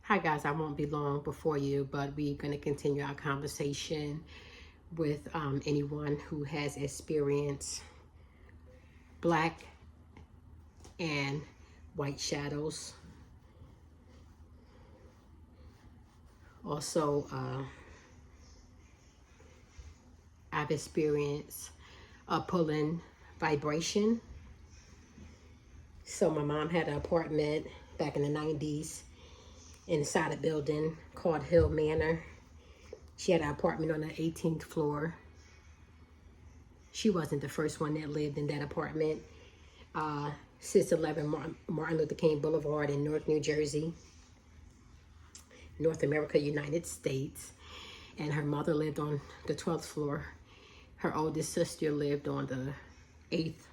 Hi guys, I won't be long before you, but we're going to continue our conversation with anyone who has experienced black and white shadows. Also, I've experienced a pulling vibration. So my mom had an apartment back in the 90s inside a building called Hill Manor. She had an apartment on the 18th floor. She wasn't the first one that lived in that apartment. 611 Martin Luther King Boulevard in Newark, New Jersey, North America, United States. And her mother lived on the 12th floor. Her oldest sister lived on the 8th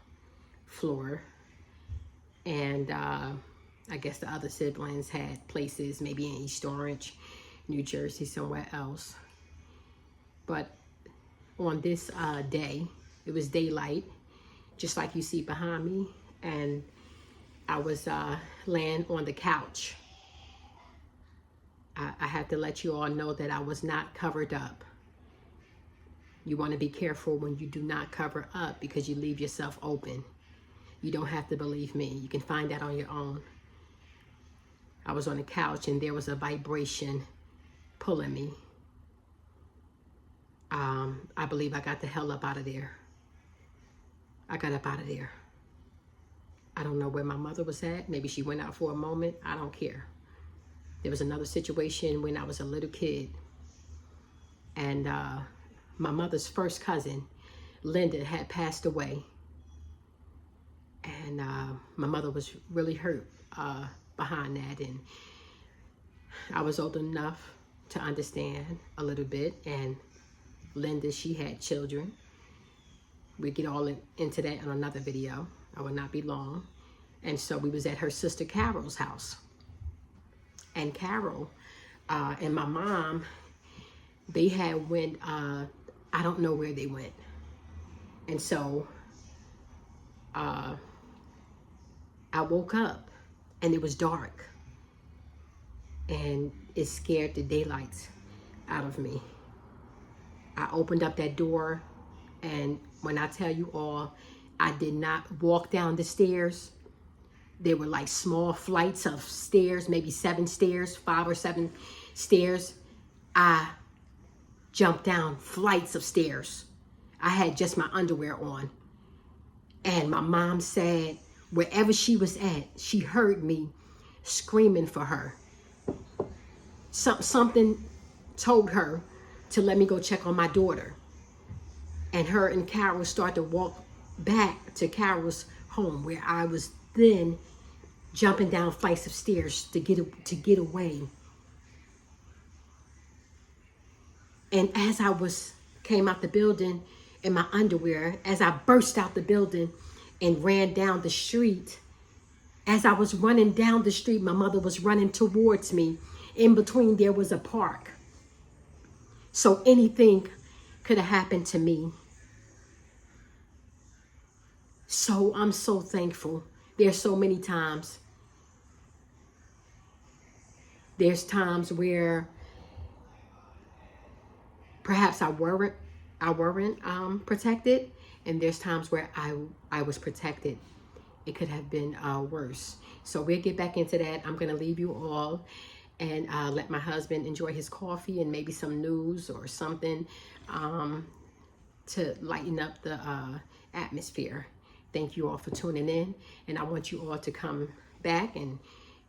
floor. And I guess the other siblings had places maybe in East Orange, New Jersey, somewhere else. But on this day, it was daylight, just like you see behind me. And I was laying on the couch. I have to let you all know that I was not covered up. You want to be careful when you do not cover up because you leave yourself open. You don't have to believe me. You can find that on your own. I was on the couch and there was a vibration pulling me. I believe I got the hell up out of there. I got up out of there. I don't know where my mother was at. Maybe she went out for a moment. I don't care. There was another situation when I was a little kid. And my mother's first cousin, Linda, had passed away. And my mother was really hurt behind that. And I was old enough to understand a little bit. And Linda, she had children. We get all into that in another video. I will not be long. And so we was at her sister Carol's house. And Carol and my mom, they had went, I don't know where they went. And so I woke up and it was dark. And it scared the daylights out of me. I opened up that door, and when I tell you all, I did not walk down the stairs. There were like small flights of stairs, maybe 7 stairs, 5 or 7 stairs. I jumped down flights of stairs. I had just my underwear on. And my mom said, wherever she was at, she heard me screaming for her. Something told her to let me go check on my daughter. And her and Carol started to walk back to Carol's home, where I was then jumping down flights of stairs to get away. And as I came out the building in my underwear, as I burst out the building and ran down the street, as I was running down the street, my mother was running towards me. In between there was a park. So anything could have happened to me. So I'm so thankful. There's so many times. There's times where perhaps I weren't protected, and there's times where I was protected. It could have been worse. So we'll get back into that. I'm gonna leave you all and let my husband enjoy his coffee and maybe some news or something to lighten up the atmosphere. Thank you all for tuning in, and I want you all to come back and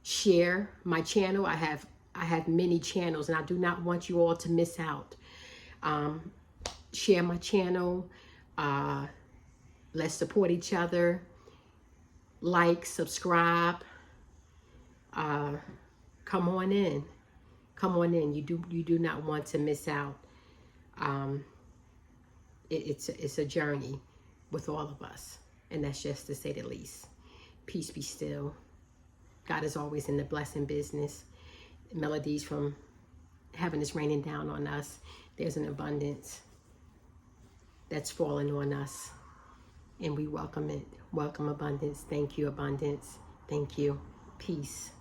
share my channel. I have many channels, and I do not want you all to miss out. Share my channel. Let's support each other. Like, subscribe. Come on in. Come on in. You do not want to miss out. It's a journey with all of us, and that's just to say the least. Peace be still. God is always in the blessing business. Melodies from heaven is raining down on us. There's an abundance that's falling on us, and we welcome it. Welcome abundance. Thank you, abundance. Thank you. Peace.